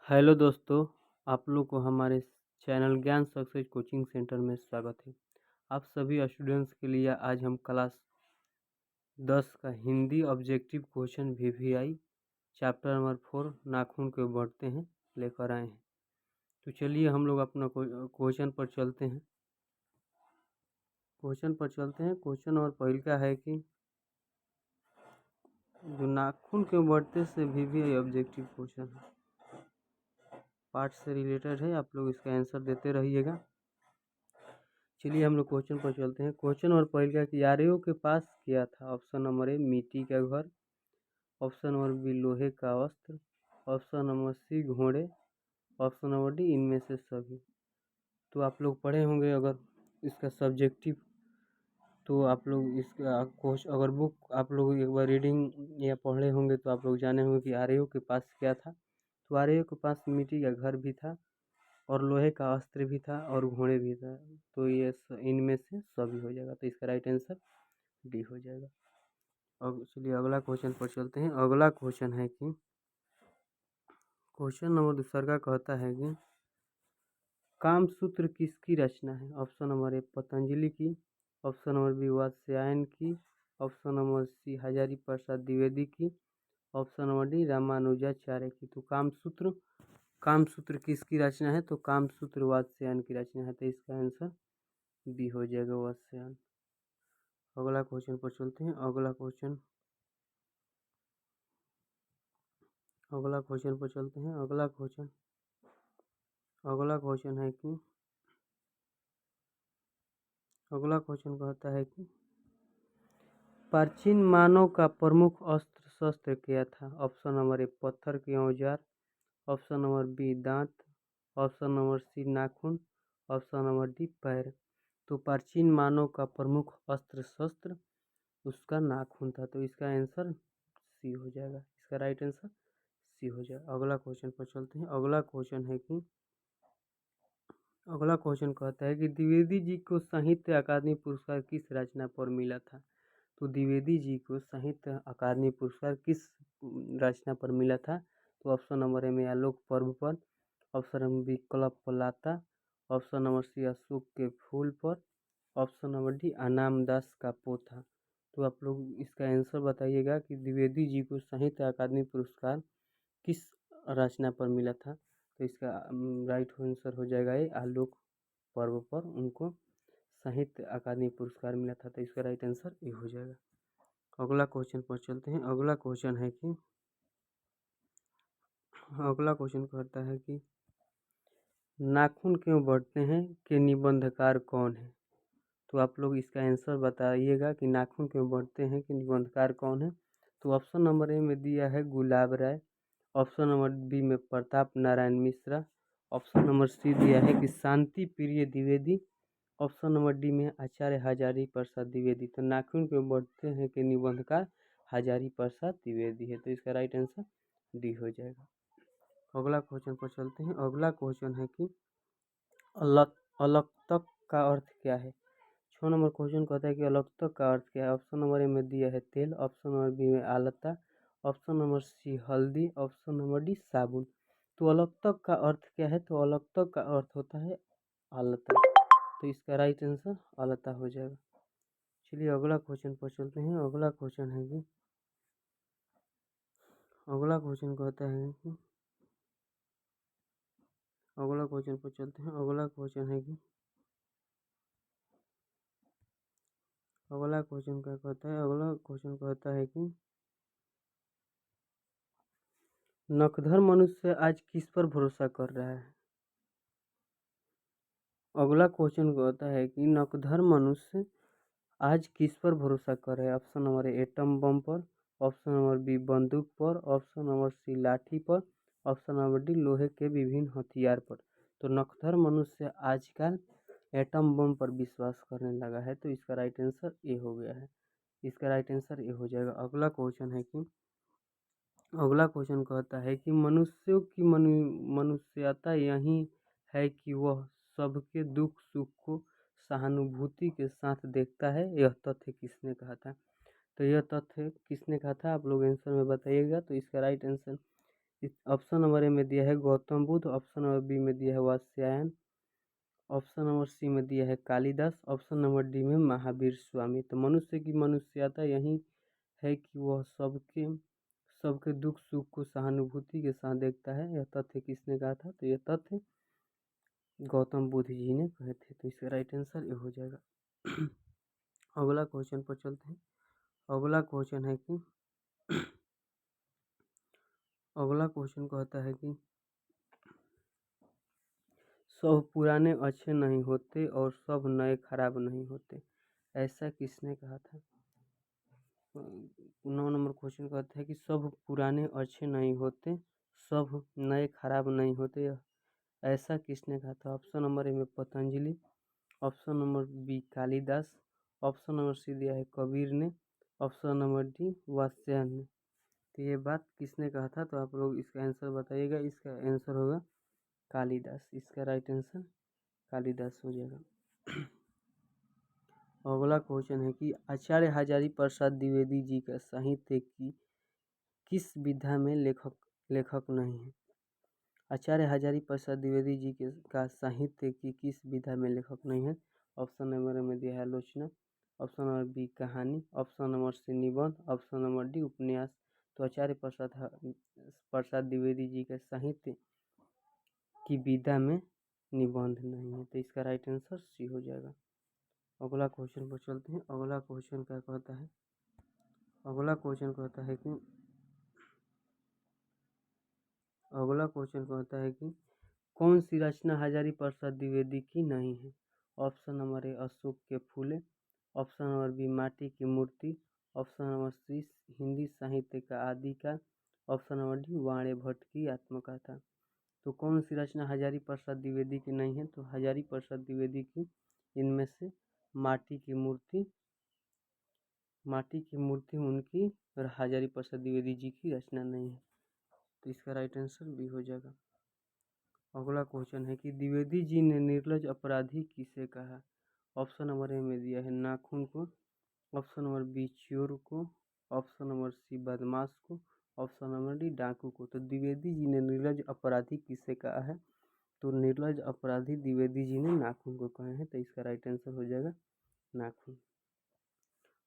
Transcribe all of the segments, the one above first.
Hello दोस्तों, आप लोग को हमारे चैनल ज्ञान सक्सेस कोचिंग सेंटर में स्वागत है। आप सभी स्टूडेंट्स के लिए आज हम क्लास 10 का Hindi objective question VVI chapter number 4 नाखून के बढ़ते हैं लेकर आए हैं। तो चलिए हम लोग अपना क्वेश्चन पर चलते हैं। क्वेश्चन और पहले का है कि जो नाखून के बढ़ते से वीवीआई ऑब्जेक्टिव क्वेश्चन है, पार्ट से रिलेटेड है। आप लोग इसका आंसर देते रहिएगा। चलिए हम लोग क्वेश्चन पर चलते हैं। क्वेश्चन और पहले कि आर्यों के पास क्या था? ऑप्शन नंबर ए मिट्टी का घर, ऑप्शन नंबर बी लोहे का वस्त्र, ऑप्शन नंबर सी घोड़े, ऑप्शन नंबर डी इनमें से सभी। तो आप लोग पढ़े होंगे अगर इसका सब्जेक्टिव, तो आप लोग इसका क्वेश्चन अगर बुक आप लोग एक बार रीडिंग या पढ़े होंगे तो आप लोग जाने होंगे कि आर्यों के पास क्या था। तो आर्यों के पास मिट्टी का घर भी था और लोहे का अस्त्र भी था और घोड़े भी था। तो ये इनमें से सभी हो जाएगा। तो इसका राइट आंसर डी हो जाएगा। अब चलिए अगला क्वेश्चन पर चलते हैं। अगला क्वेश्चन है कि क्वेश्चन नंबर दूसरा का कहता है कि कामसूत्र किसकी रचना है? ऑप्शन नंबर ए पतंजलि की, ऑप्शन नंबर बी वात्स्यायन की, option number C Hazari Prasad Dwivedi की, ऑप्शन नंबर डी रामानुजाचार्य की। तो कामसूत्र किसकी रचना है? तो कामसूत्र वात्स्यायन की रचना है। तो इसका आंसर बी हो जाएगा, वात्स्यायन। अगला क्वेश्चन पर चलते हैं। अगला क्वेश्चन पर चलते हैं। अगला क्वेश्चन कहता है कि प्राचीन मानव का प्रमुख अस्त्र शस्त्र क्या था? ऑप्शन नंबर ए पत्थर के औजार, ऑप्शन नंबर बी दांत, ऑप्शन नंबर सी नाखून, ऑप्शन नंबर डी पैर। तो प्राचीन मानव का प्रमुख अस्त्र शस्त्र उसका नाखून था। तो इसका आंसर सी हो जाएगा। इसका राइट आंसर सी हो जाएगा। अगला क्वेश्चन पर चलते हैं। अगला क्वेश्चन कहता है कि द्विवेदी जी को साहित्य अकादमी पुरस्कार किस रचना पर मिला था? तो द्विवेदी जी को साहित्य अकादमी पुरस्कार किस रचना पर मिला था? तो ऑप्शन नंबर ए में आलोक पर्व पर, option number B Kalplata, option number C Ashok Ke Phool पर, ऑप्शन नंबर डी अनामदास का पोथा। तो आप लोग इसका आंसर बताइएगा कि द्विवेदी जी को साहित्य अकादमी पुरस्कार किस रचना पर मिला था। तो इसका राइट आंसर हो जाएगा ये आलोक पर्व पर उनको साहित्य अकादमी पुरस्कार मिला था। तो इसका राइट आंसर ये हो जाएगा। अगला क्वेश्चन पर चलते हैं। अगला क्वेश्चन कहता है कि नाखून क्यों बढ़ते हैं के निबंधकार कौन है? तो आप लोग इसका आंसर बताइएगा कि नाखून क्यों बढ़ते हैं के निबंधकार कौन है। तो ऑप्शन नंबर ए में दिया है Gulab Rai, option number B में Pratap Narayan Mishra, option number C दिया है कि शांति प्रिय द्विवेदी, ऑप्शन नंबर डी में आचार्य हजारी प्रसाद द्विवेदी। तो नाखून क्यों बढ़ते हैं के निबंधकार हजारी प्रसाद द्विवेदी है। तो इसका राइट आंसर डी हो जाएगा। अगला क्वेश्चन पर चलते हैं। अगला क्वेश्चन है कि अलक्तक का अर्थ क्या है? 6 नंबर क्वेश्चन कहता है कि अलक्तक का अर्थ क्या है। ऑप्शन नंबर ए में दिया है तेल, ऑप्शन नंबर बी में आलता, ऑप्शन नंबर सी हल्दी, ऑप्शन नंबर डी साबुन। तो अलक्तक का अर्थ क्या है? तो अलक्तक का अर्थ होता है आलता। तो इसका राइट आंसर आलता हो जाएगा। चलिए अगला क्वेश्चन पर चलते हैं। अगला क्वेश्चन कहता है कि अगला क्वेश्चन पर चलते हैं। अगला क्वेश्चन है कि अगला क्वेश्चन क्या कहता है? अगला क्वेश्चन कहता है कि नकधर मनुष्य आज किस पर भरोसा कर रहा है? अगला क्वेश्चन कहता है कि नकधर मनुष्य आज किस पर भरोसा कर रहा है? ऑप्शन नंबर ए एटम बम पर, ऑप्शन नंबर बी बंदूक पर, ऑप्शन नंबर सी लाठी पर, ऑप्शन नंबर डी लोहे के विभिन्न हथियार पर। तो नकधर मनुष्य आजकल एटम बम पर विश्वास करने लगा है। तो इसका राइट आंसर ए हो गया है। इसका राइट आंसर ए हो जाएगा। अगला क्वेश्चन कहता है कि मनुष्यों की मनुष्यता यही है कि वह सबके दुख सुख को सहानुभूति के साथ देखता है। यह तथ्य किसने कहा था? तो यह तथ्य किसने कहा था? आप लोग आंसर में बताइएगा। तो इसका right answer option number A में दिया है Gautam Buddha, option number B में दिया है वात्स्यायन, ऑप्शन नंबर सी में दिया है कालिदास, ऑप्शन नंबर डी में महावीर स्वामी। तो मनुष्य की मनुष्यता यही है कि वह सबके सबके दुख सुख को सहानुभूति के साथ देखता है। यह तथ्य किसने कहा था? तो यह तथ्य गौतम बुद्ध जी ने कहे थे। तो इसका राइट आंसर ये हो जाएगा। अगला क्वेश्चन पर चलते हैं। अगला क्वेश्चन है कि अगला क्वेश्चन कहता है कि सब पुराने अच्छे नहीं होते और सब नए खराब नहीं होते, ऐसा किसने कहा था? 9 नंबर क्वेश्चन कहता है कि सब पुराने अच्छे नहीं होते, सब नए खराब नहीं होते, ऐसा किसने कहा था? ऑप्शन नंबर ए में Patanjali, option number B Kalidas, option number C दिया है कबीर ने, ऑप्शन नंबर डी वात्स्यायन ने। तो ये बात किसने कहा था? तो आप लोग इसका आंसर बताइएगा। इसका आंसर होगा कालिदास। इसका राइट आंसर कालिदास हो जाएगा। अगला क्वेश्चन है कि आचार्य हजारी प्रसाद द्विवेदी जी का साहित्य की किस विधा में लेखक नहीं है? आचार्य हजारी प्रसाद द्विवेदी जी का साहित्य की किस विधा में लेखक नहीं है? ऑप्शन नंबर में दिया है आलोचना, ऑप्शन नंबर बी कहानी, ऑप्शन नंबर सी निबंध, ऑप्शन नंबर डी उपन्यास। तो आचार्य प्रसाद द्विवेदी जी के साहित्य की विधा में निबंध नहीं है। तो इसका राइट आंसर सी हो जाएगा। अगला क्वेश्चन पर चलते हैं। अगला क्वेश्चन क्या कहता है? अगला क्वेश्चन कहता है कि कौन सी रचना हजारी प्रसाद द्विवेदी की नहीं है? ऑप्शन नंबर ए अशोक के फूले, ऑप्शन नंबर बी माटी की मूर्ति, ऑप्शन नंबर सी हिंदी साहित्य का आदि का, ऑप्शन नंबर डी वाणे भट्ट की आत्मकथा। तो कौन सी रचना हजारी प्रसाद द्विवेदी की नहीं है? तो हजारी प्रसाद द्विवेदी की इनमें से माटी की मूर्ति उनकी और हजारी प्रसाद द्विवेदी जी की रचना नहीं है। तो इसका राइट आंसर बी हो जाएगा। अगला क्वेश्चन है कि द्विवेदी जी ने निर्लज अपराधी किसे कहा? ऑप्शन नंबर ए में दिया है नाखून को, ऑप्शन नंबर बी चोर को, ऑप्शन नंबर सी बदमाश को, ऑप्शन नंबर डी डाकू को। तो द्विवेदी जी ने निर्लज अपराधी किसे कहा है? तो निर्लज अपराधी द्विवेदी जी ने नाखून को कहे हैं। तो इसका राइट आंसर हो जाएगा नाखून।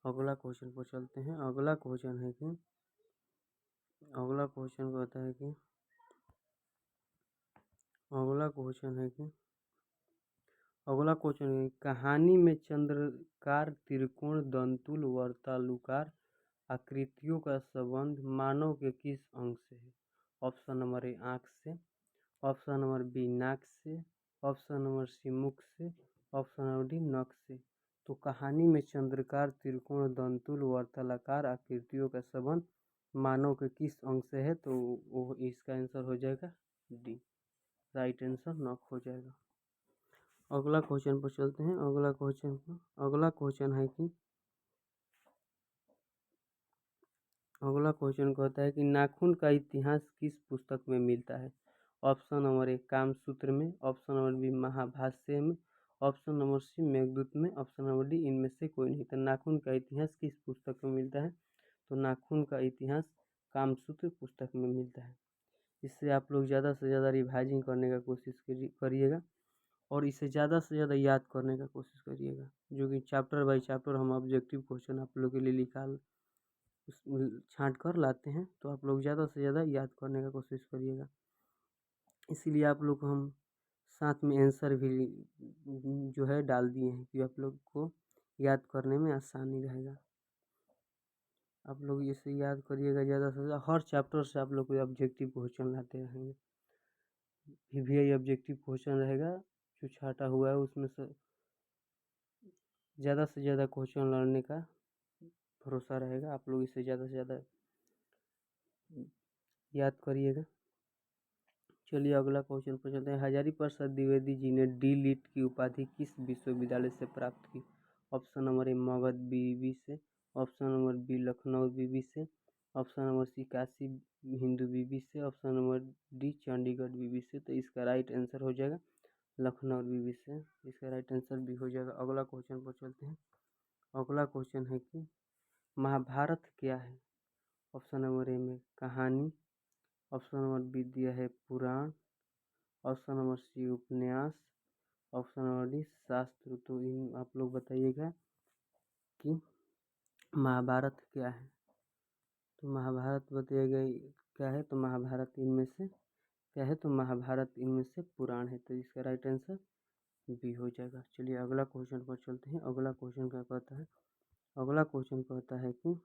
अगला क्वेश्चन पर चलते हैं। अगला क्वेश्चन है कि अगला क्वेश्चन कहता है कि कहानी में चंद्राकार त्रिकोण दंतुल वर्तालुकार आकृतियों का संबंध मानव के किस अंग से है? ऑप्शन नंबर ए आँख से, ऑप्शन नंबर बी नाक से, ऑप्शन नंबर सी मुख से, ऑप्शन नंबर डी नख से। तो कहानी में चंद्राकार त्रिकोण दंतुल वर्ताकार आकृतियों का संबंध मानव के किस अंग से है? तो वो इसका आंसर हो जाएगा डी। राइट आंसर नख हो जाएगा। अगला क्वेश्चन पर चलते हैं। अगला क्वेश्चन है कि अगला क्वेश्चन कहता है कि नाखून का इतिहास किस पुस्तक में मिलता है? ऑप्शन नंबर ए कामसूत्र में, ऑप्शन नंबर बी महाभाष्य में, ऑप्शन नंबर सी मेघदूत में, ऑप्शन नंबर डी इनमें से कोई नहीं। तो नाखून का इतिहास किस पुस्तक में मिलता है? तो नाखून का इतिहास कामसूत्र पुस्तक में मिलता है। इससे आप लोग ज़्यादा से ज़्यादा रिवाइजिंग करने का कोशिश करिएगा और इसे ज़्यादा से ज़्यादा याद करने का कोशिश करिएगा, जो कि चैप्टर बाई चैप्टर हम ऑब्जेक्टिव क्वेश्चन आप लोग के लिए छांट कर लाते हैं। तो आप लोग ज़्यादा से ज़्यादा याद करने का कोशिश करिएगा। इसीलिए आप लोग हम साथ में आंसर भी जो है डाल दिए हैं कि आप लोग को याद करने में आसानी रहेगा। आप लोग इसे याद करिएगा ज़्यादा से ज़्यादा। हर चैप्टर से आप लोग को ऑब्जेक्टिव क्वेश्चन लाते रहेंगे। VVI ऑब्जेक्टिव क्वेश्चन रहेगा जो छाटा हुआ है, उसमें से ज़्यादा क्वेश्चन लड़ने का भरोसा रहेगा। आप लोग इसे ज़्यादा से ज़्यादा याद करिएगा। चलिए अगला क्वेश्चन पर चलते हैं। हजारी प्रसाद द्विवेदी जी ने डी लिट की उपाधि किस विश्वविद्यालय से प्राप्त की? ऑप्शन नंबर ए मगध विवि से, ऑप्शन नंबर बी लखनऊ विवि से, option number C Kashi Hindu विवि से, ऑप्शन नंबर डी चंडीगढ़ विवि से। तो इसका राइट आंसर हो जाएगा लखनऊ विवि से। इसका राइट आंसर भी हो जाएगा। अगला क्वेश्चन पर चलते हैं। अगला क्वेश्चन है कि महाभारत क्या है? ऑप्शन नंबर ए में कहानी, ऑप्शन नंबर बी दिया है पुराण, ऑप्शन नंबर सी उपन्यास, ऑप्शन नंबर डी शास्त्र। तो इन आप लोग बताइएगा कि महाभारत क्या है। तो महाभारत बताइएगा क्या है। तो महाभारत इनमें से क्या है। तो महाभारत इनमें से पुराण है। तो इसका राइट आंसर बी हो जाएगा। चलिए अगला क्वेश्चन पर चलते हैं। अगला क्वेश्चन क्या कहता है। अगला क्वेश्चन कहता है कि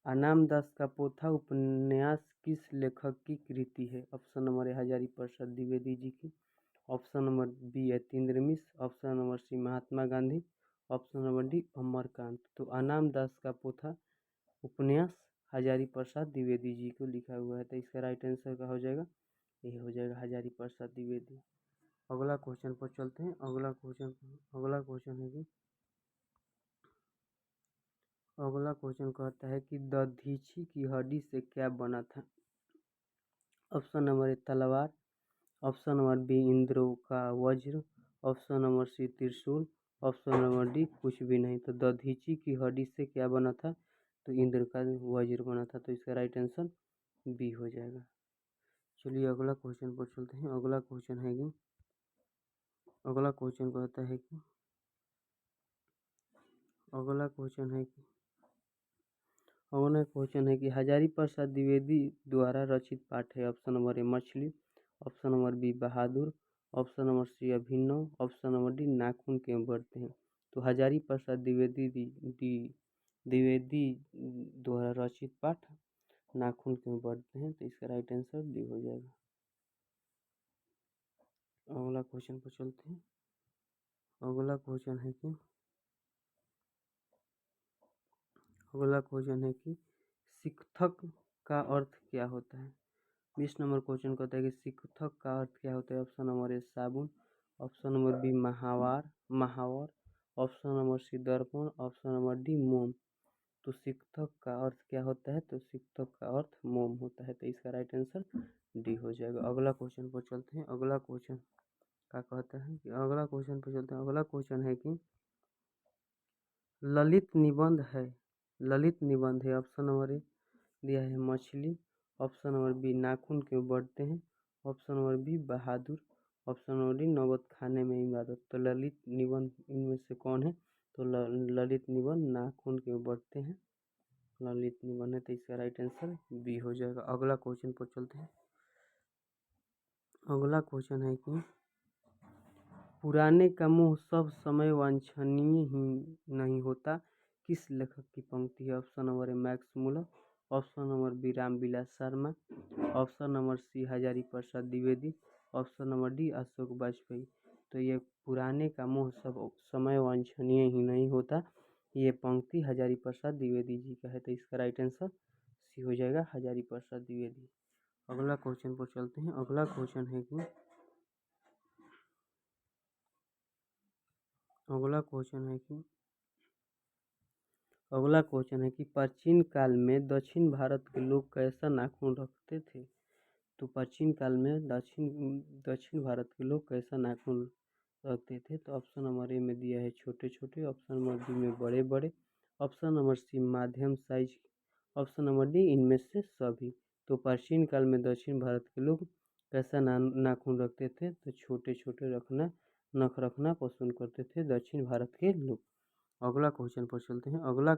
अनामदास का पोथा उपन्यास किस लेखक की कृति है। Option number A Hazari Prasad Dwivedi ji की, option number B Yatindra Mishra, option number C Mahatma Gandhi, option number D Amarkant. तो अनामदास का पोथा उपन्यास हजारी प्रसाद द्विवेदी जी को लिखा हुआ है। तो इसका राइट आंसर क्या हो जाएगा। ये हो जाएगा हजारी प्रसाद द्विवेदी। अगला क्वेश्चन पर चलते हैं। अगला क्वेश्चन है कि अगला क्वेश्चन कहता है कि दधीची की हड्डी से क्या बना था। ऑप्शन नंबर ए तलवार, ऑप्शन नंबर बी इंद्र का वज्र, ऑप्शन नंबर सी त्रिशूल, ऑप्शन नंबर डी कुछ भी नहीं। तो दधीची की हड्डी से क्या बना था। तो इंद्र का वज्र बना था। तो इसका राइट आंसर बी हो जाएगा। चलिए अगला क्वेश्चन पर चलते हैं। अगला क्वेश्चन है कि अगला क्वेश्चन कहता है कि अगला क्वेश्चन है कि अगला क्वेश्चन है कि हजारी प्रसाद द्विवेदी द्वारा रचित पाठ है। ऑप्शन नंबर ए मछली, ऑप्शन नंबर बी बहादुर, ऑप्शन नंबर सी अभिनव, ऑप्शन नंबर डी नाखून क्यों बढ़ते हैं। तो हजारी प्रसाद द्विवेदी द्वारा रचित पाठ नाखून क्यों बढ़ते हैं। तो इसका राइट आंसर डी हो जाएगा। अगला क्वेश्चन पर चलते हैं। अगला क्वेश्चन है कि शिक्षक का अर्थ क्या होता है। 20 नंबर क्वेश्चन कहता है कि शिक्षक का अर्थ क्या होता है। ऑप्शन नंबर ए साबुन, ऑप्शन नंबर बी महावर, ऑप्शन नंबर सी दर्पण, ऑप्शन नंबर डी मोम। तो शिक्षक का अर्थ क्या होता है। तो शिक्षक का अर्थ मोम होता है। तो इसका राइट आंसर डी हो जाएगा। अगला क्वेश्चन पर चलते हैं। अगला क्वेश्चन क्या कहता है कि अगला क्वेश्चन पर चलते हैं। अगला क्वेश्चन है कि ललित निबंध है। ऑप्शन नंबर ए दिया है मछली, ऑप्शन नंबर बी नाखून क्यों बढ़ते हैं, ऑप्शन नंबर बी बहादुर, ऑप्शन नंबर डी नौबत खाने में इबादत। तो ललित निबंध इनमें से कौन है। तो ललित निबंध नाखून क्यों बढ़ते हैं ललित निबंध है। तो इसका राइट आंसर बी हो जाएगा। अगला क्वेश्चन पर चलते हैं। अगला क्वेश्चन है कि पुराने का मोह सब समय वांछनीय ही नहीं होता किस लेखक की पंक्ति है। Option number A Max Muller, option number B Ramvilas Sharma, option number C Hazari Prasad Dwivedi, option number D Ashok Vajpayee. तो ये पुराने का मोह सब समय वांछनीय ही नहीं होता, ये पंक्ति हजारी प्रसाद द्विवेदी जी का है। तो इसका राइट आंसर सी हो जाएगा, हजारी प्रसाद द्विवेदी। अगला क्वेश्चन पर चलते हैं। अगला क्वेश्चन है कि प्राचीन काल में दक्षिण भारत के लोग कैसा नाखून रखते थे। तो प्राचीन काल में दक्षिण भारत के लोग कैसा नाखून रखते थे। तो ऑप्शन नंबर ए में दिया है छोटे छोटे, ऑप्शन नंबर बी में बड़े बड़े, ऑप्शन नंबर सी माध्यम साइज, ऑप्शन नंबर डी इनमें से सभी। तो प्राचीन काल में दक्षिण भारत के लोग कैसा नाखून रखते थे। तो छोटे छोटे नख रखना पसंद करते थे दक्षिण भारत के लोग। अगला क्वेश्चन पर चलते हैं। अगला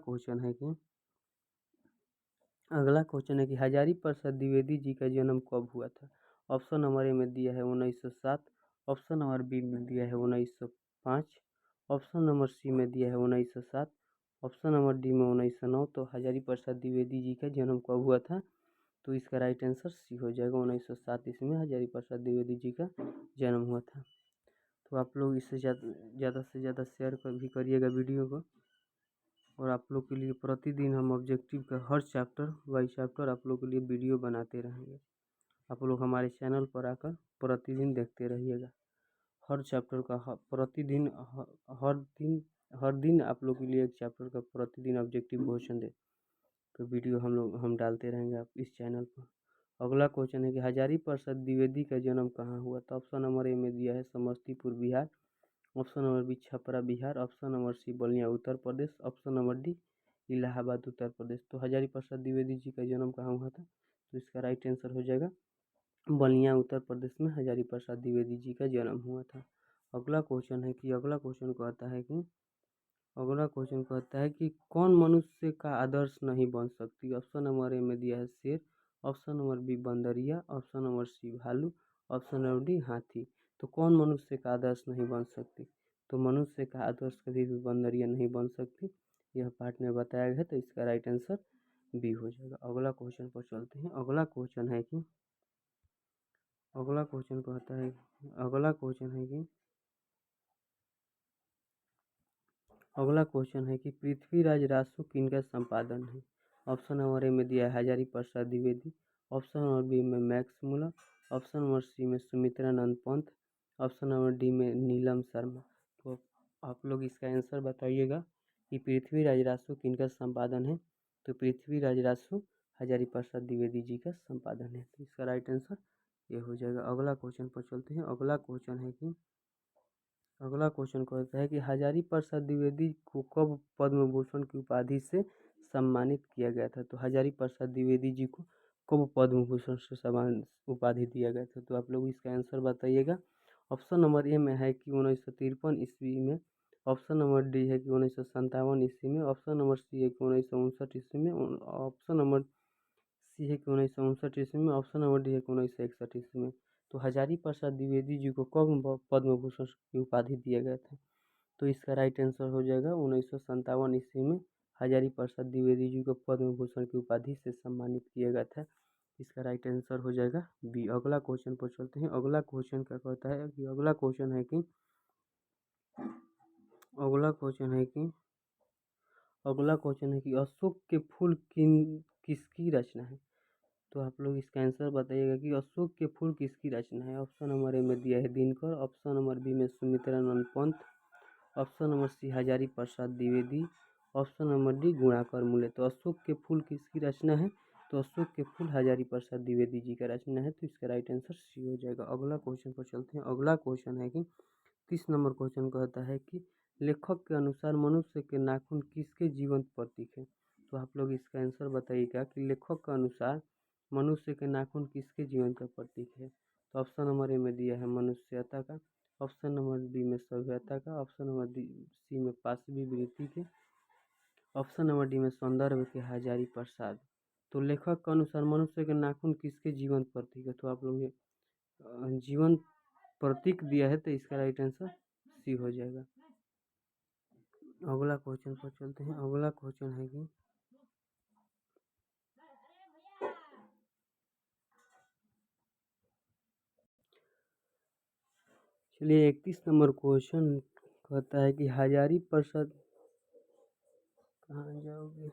क्वेश्चन है कि हजारी प्रसाद द्विवेदी जी का जन्म कब हुआ था। ऑप्शन नंबर ए में दिया है 1907, ऑप्शन नंबर बी में दिया है 1905, ऑप्शन नंबर सी में दिया है 1907, ऑप्शन नंबर डी में 1909। तो हजारी प्रसाद द्विवेदी जी का जन्म कब हुआ था। तो इसका राइट आंसर सी हो जाएगा, 1907 ईस्वी में हजारी प्रसाद द्विवेदी जी का जन्म हुआ था। तो आप लोग इससे ज़्यादा से ज़्यादा शेयर भी करिएगा वीडियो को। और आप लोग के लिए प्रतिदिन हम ऑब्जेक्टिव का हर चैप्टर बाई चैप्टर आप लोग के लिए वीडियो बनाते रहेंगे। आप लोग हमारे चैनल पर आकर प्रतिदिन देखते रहिएगा। हर चैप्टर का प्रतिदिन हर दिन आप लोग के लिए एक चैप्टर का प्रतिदिन ऑब्जेक्टिव क्वेश्चन दे तो वीडियो हम डालते रहेंगे आप इस चैनल पर। अगला क्वेश्चन है कि हजारी प्रसाद द्विवेदी का जन्म कहाँ हुआ। तो ऑप्शन नंबर ए में दिया है Samastipur Bihar, option number B Chhapra Bihar, option number C Ballia Uttar Pradesh, option number D Allahabad Uttar Pradesh. तो हजारी प्रसाद द्विवेदी जी का जन्म कहाँ हुआ था? तो इसका राइट आंसर हो जाएगा बलिया उत्तर प्रदेश में हजारी प्रसाद द्विवेदी जी का जन्म हुआ था। अगला क्वेश्चन कहता है कि कौन मनुष्य का आदर्श नहीं बन सकती? ऑप्शन नंबर ए में दिया है शेर, ऑप्शन नंबर बी बंदरिया, ऑप्शन नंबर सी भालू, ऑप्शन नंबर डी हाथी। तो कौन मनुष्य का आदर्श नहीं बन सकती? तो मनुष्य का आदर्श कभी भी बंदरिया नहीं बन सकती, यह पार्ट में बताया गया है। तो इसका राइट आंसर बी हो जाएगा। अगला क्वेश्चन पर चलते हैं। अगला क्वेश्चन है कि पृथ्वीराज रासो किनका संपादन है? ऑप्शन नंबर ए में दिया है Hazari Prasad Dwivedi, option number B में Max Muller, option number C में Sumitranand Pant, option number D में नीलम शर्मा। तो आप लोग इसका आंसर बताइएगा कि पृथ्वीराज रासो किनका संपादन है? तो पृथ्वीराज रासो हजारी प्रसाद द्विवेदी जी का संपादन है। तो इसका राइट आंसर ये हो जाएगा। अगला क्वेश्चन पर चलते हैं। अगला क्वेश्चन कहता है कि हजारी प्रसाद द्विवेदी को कब पद्म भूषण की उपाधि से सम्मानित किया गया था? तो हजारी प्रसाद द्विवेदी जी को कब पद्म भूषण से सम्मान उपाधि दिया गया था? तो आप लोग इसका आंसर बताइएगा। ऑप्शन नंबर ए में है कि 1953 ईस्वी में, ऑप्शन नंबर डी है कि 1957 ईस्वी में, ऑप्शन नंबर सी है कि 1959 ईस्वी में, ऑप्शन नंबर सी है कि 1959 ईस्वी में, ऑप्शन नंबर डी है कि 1961 ईस्वी में। तो हजारी प्रसाद द्विवेदी जी को कब पद्म भूषण की उपाधि दिया गया था? तो इसका राइट आंसर हो जाएगा 1957 ईस्वी में हजारी प्रसाद द्विवेदी जी को पद्म भूषण की उपाधि से सम्मानित किया गया था। इसका राइट आंसर हो जाएगा बी। अगला क्वेश्चन पर चलते हैं। अगला क्वेश्चन क्या कहता है कि अगला क्वेश्चन है कि अशोक के फूल किसकी रचना है? तो आप लोग इसका आंसर बताइएगा कि अशोक के फूल किसकी रचना है। ऑप्शन नंबर ए में दिया है दिनकर, ऑप्शन नंबर बी में Sumitranand Pant, option number C Hazari Prasad Dwivedi, option number D Gunakar Mule. तो अशोक के फूल किसकी रचना है? तो अशोक के फूल हजारी प्रसाद द्विवेदी जी का रचना है। तो इसका राइट आंसर सी हो जाएगा। अगला क्वेश्चन पर चलते हैं। अगला क्वेश्चन है कि 30 नंबर क्वेश्चन कहता है कि लेखक के अनुसार मनुष्य के नाखून किसके जीवंत प्रतीक है? तो आप लोग इसका आंसर बताइएगा कि लेखक के अनुसार मनुष्य के नाखून किसके जीवन का प्रतीक है? तो ऑप्शन नंबर ए में दिया है मनुष्यता का, ऑप्शन नंबर बी में सभ्यता का, ऑप्शन नंबर सी में पाशवी वृत्ति के, ऑप्शन नंबर डी में सौंदर्य के हजारी प्रसाद। तो लेखक के अनुसार मनुष्य के नाखून किसके जीवन प्रतीक है? तो आप लोग जीवन प्रतीक दिया है, तो इसका राइट आंसर सी हो जाएगा। अगला क्वेश्चन पर चलते हैं। अगला क्वेश्चन है कि चलिए 31 नंबर क्वेश्चन कहता है कि हजारी प्रसाद, कहाँ जाओगे?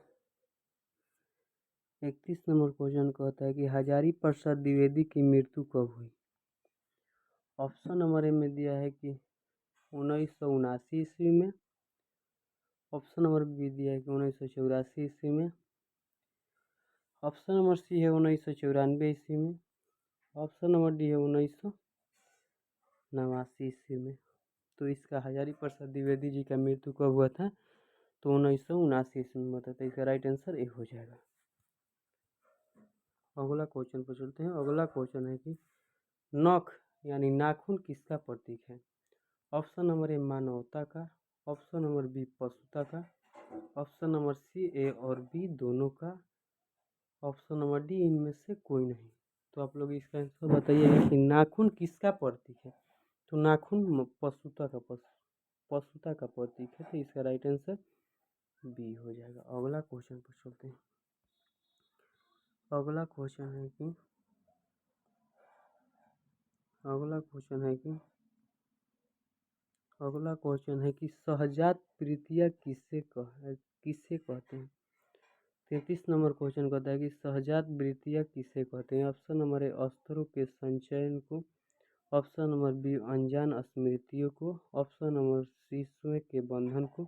31 नंबर क्वेश्चन कहता है कि हजारी प्रसाद द्विवेदी की मृत्यु कब हुई? ऑप्शन नंबर ए में दिया है कि 1979 ईस्वी में, ऑप्शन नंबर बी दिया है कि 1984 ईस्वी में, ऑप्शन नंबर सी है 1994 ईस्वी में, ऑप्शन नंबर डी है 1989 ईस्वी में। तो इसका हजारी प्रसाद द्विवेदी जी का मृत्यु कब हुआ था? तो 1979 ईस्वी में होता था। इसका राइट आंसर ए हो जाएगा। अगला क्वेश्चन पर चलते हैं। अगला क्वेश्चन है कि नख यानी नाखून किसका प्रतीक है? ऑप्शन नंबर ए मानवता का, ऑप्शन नंबर बी पशुता का, ऑप्शन नंबर सी ए और बी दोनों का, ऑप्शन नंबर डी इनमें से कोई नहीं। तो आप लोग इसका आंसर बताइएगा कि नाखून किसका प्रतीक है? तो नाखून पशुता का प्रतीक है। तो इसका राइट आंसर बी हो जाएगा। अगला क्वेश्चन पर चलते हैं। अगला क्वेश्चन है कि सहजात प्रीतिया किसे कहते हैं? 33 नंबर क्वेश्चन कहता है कि सहजात वृत्तियाँ किसे कहते हैं? ऑप्शन नंबर ए अस्त्रों के संचयन को, ऑप्शन नंबर बी अनजान स्मृतियों को, ऑप्शन नंबर सी स्वयं के बंधन को,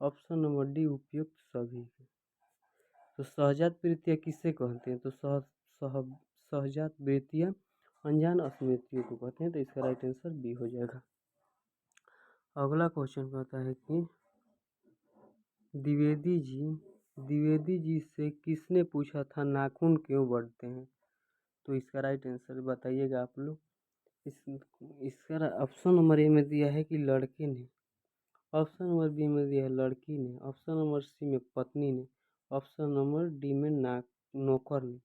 ऑप्शन नंबर डी उपयुक्त सभी को। तो सहजात वृत्तियाँ किसे कहते हैं? तो सहजात वृत्तियाँ अनजान स्मृतियों को कहते हैं। तो इसका राइट आंसर बी हो जाएगा। अगला क्वेश्चन कहता है कि द्विवेदी जी द्विवेदी जी से किसने पूछा था नाखून क्यों बढ़ते हैं? तो इसका राइट आंसर बताइएगा आप लोग। इसका ऑप्शन नंबर ए में दिया है कि लड़के ने, ऑप्शन नंबर बी में दिया है लड़की ने, ऑप्शन नंबर सी में पत्नी ने, ऑप्शन नंबर डी में नौकर ने।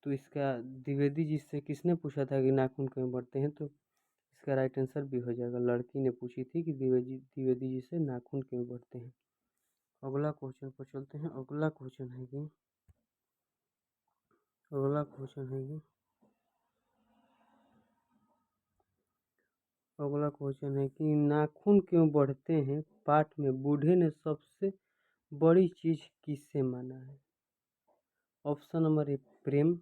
तो इसका द्विवेदी जी से किसने पूछा था कि नाखून क्यों बढ़ते हैं? तो इसका राइट आंसर भी हो जाएगा, लड़की ने पूछी थी कि द्विवेदी जी से नाखून क्यों बढ़ते हैं। अगला क्वेश्चन पर चलते हैं। अगला क्वेश्चन है कि नाखून क्यों बढ़ते हैं पाठ में बूढ़े ने सबसे बड़ी चीज किससे माना है? ऑप्शन नंबर ए प्रेम,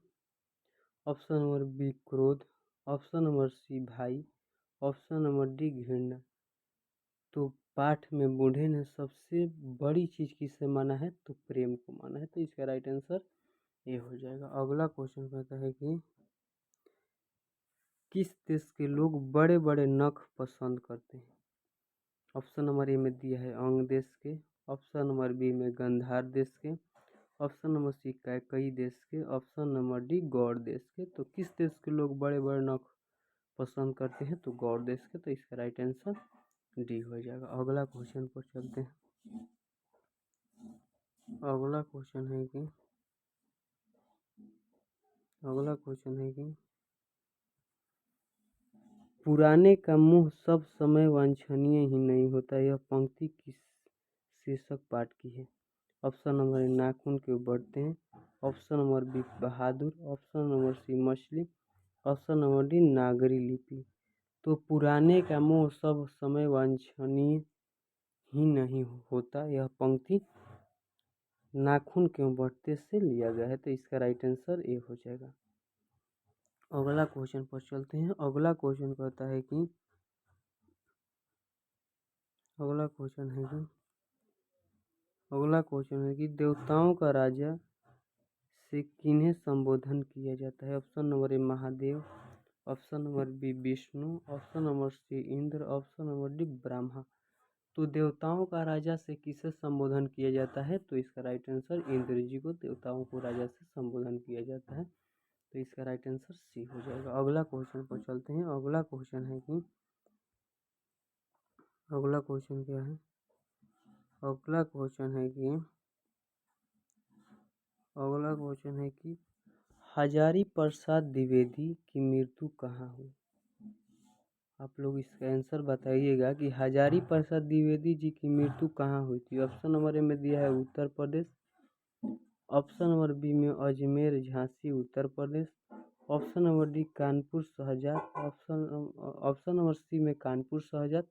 ऑप्शन नंबर बी क्रोध, ऑप्शन नंबर सी भाई, ऑप्शन नंबर डी घृणा। तो पाठ में बूढ़े ने सबसे बड़ी चीज किससे माना है? तो प्रेम को माना है। तो इसका राइट आंसर ये हो जाएगा। अगला क्वेश्चन कहता है कि किस देश के लोग बड़े बड़े नख पसंद करते हैं? ऑप्शन नंबर ए में दिया है अंग देश के, ऑप्शन नंबर बी में गंधार देश के, ऑप्शन नंबर सी कैकई देश के, ऑप्शन नंबर डी गौड़ देश के। तो किस देश के लोग बड़े बड़े नख पसंद करते हैं? तो गौड़ देश के। तो इसका राइट आंसर डी हो जाएगा। अगला क्वेश्चन पर चलते हैं। अगला क्वेश्चन है कि पुराने का मुंह सब समय वांछनीय ही नहीं होता। यह पंक्ति किस शीर्षक पाठ की है? ऑप्शन नंबर ए नाखून क्यों बढ़ते हैं, ऑप्शन नंबर बी बहादुर, ऑप्शन नंबर सी मछली, ऑप्शन नंबर डी नागरी लिपि। तो पुराने का मुंह सब समय वांछनीय ही नहीं होता, यह पंक्ति नाखून क्यों बढ़ते से लिया गया है। तो इसका राइट आंसर ए हो जाएगा। अगला क्वेश्चन पर चलते हैं। अगला क्वेश्चन है कि देवताओं का राजा से किन्हें संबोधन किया जाता है? Option number A Mahadev, option number B Vishnu, option number C Indra, option number D Brahma. तो देवताओं का राजा से किसे संबोधन किया जाता है? तो इसका राइट आंसर इंद्र जी को देवताओं को राजा से संबोधन किया जाता है। तो इसका राइट आंसर सी हो जाएगा। अगला क्वेश्चन पर चलते हैं। अगला क्वेश्चन क्या है? अगला क्वेश्चन है कि हजारी प्रसाद द्विवेदी की मृत्यु कहाँ हुई? आप लोग इसका आंसर बताइएगा कि हजारी प्रसाद द्विवेदी जी की मृत्यु कहाँ हुई थी। ऑप्शन नंबर ए में दिया है Uttar Pradesh, option number B में Ajmer Jhansi Uttar Pradesh, option number D Kanpur Shahzad, option number C में Kanpur Shahzad,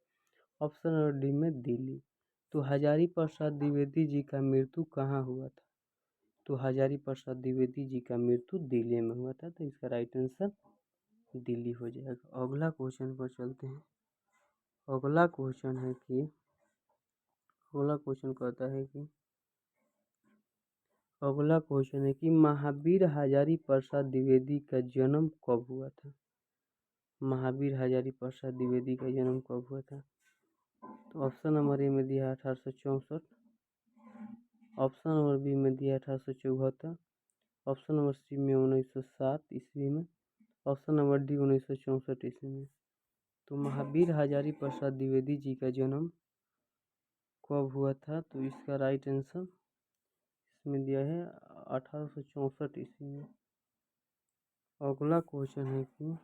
option number D में दिल्ली। तो हजारी प्रसाद द्विवेदी जी का मृत्यु कहाँ हुआ था? तो हजारी प्रसाद द्विवेदी जी का मृत्यु दिल्ली में हुआ था। तो इसका राइट आंसर दिल्ली हो जाएगा। अगला क्वेश्चन पर चलते हैं। अगला क्वेश्चन है कि महावीर हजारी प्रसाद द्विवेदी का जन्म कब हुआ था? महावीर हजारी प्रसाद द्विवेदी का जन्म कब हुआ था? तो ऑप्शन नंबर ए में दिया 1864, ऑप्शन नंबर बी में दिया 1874, ऑप्शन नंबर सी में 1907 ईस्वी में, ऑप्शन नंबर डी 1964 ईस्वी में। तो महावीर हजारी प्रसाद द्विवेदी जी का जन्म कब हुआ था? तो इसका राइट आंसर इसमें दिया है 1864 ईस्वी में। अगला क्वेश्चन है कि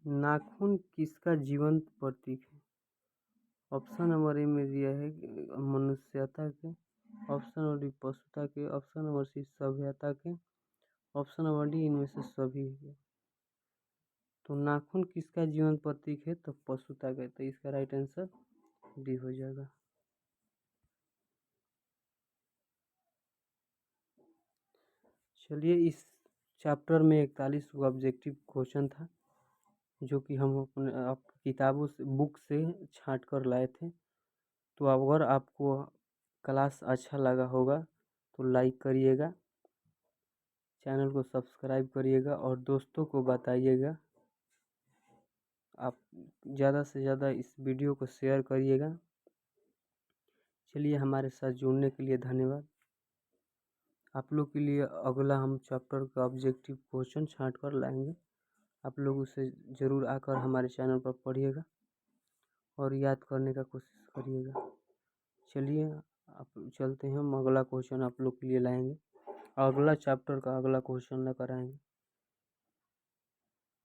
नाखून किसका जीवंत प्रतीक है? ऑप्शन नंबर ए में दिया है मनुष्यता के, ऑप्शन नंबर डी पशुता के, ऑप्शन नंबर सी सभ्यता के, ऑप्शन नंबर डी इनमें से सभी है। तो नाखून किसका जीवन प्रतीक है? तो पशुता का। तो इसका राइट आंसर डी हो जाएगा। चलिए, इस चैप्टर में 41 ऑब्जेक्टिव क्वेश्चन था जो कि हम अपने किताबों से बुक से छांट कर लाए थे। तो अगर आपको क्लास अच्छा लगा होगा तो लाइक करिएगा, चैनल को सब्सक्राइब करिएगा और दोस्तों को बताइएगा। आप ज़्यादा से ज़्यादा इस वीडियो को शेयर करिएगा। चलिए, हमारे साथ जुड़ने के लिए धन्यवाद। आप लोग के लिए अगला हम चैप्टर का ऑब्जेक्टिव क्वेश्चन छांट कर लाएंगे। आप लोग उसे ज़रूर आकर हमारे चैनल पर पढ़िएगा और याद करने का कोशिश करिएगा। चलिए, आप चलते हैं, हम अगला क्वेश्चन आप लोग के लिए लाएंगे। अगला चैप्टर का अगला क्वेश्चन लेकर आएंगे।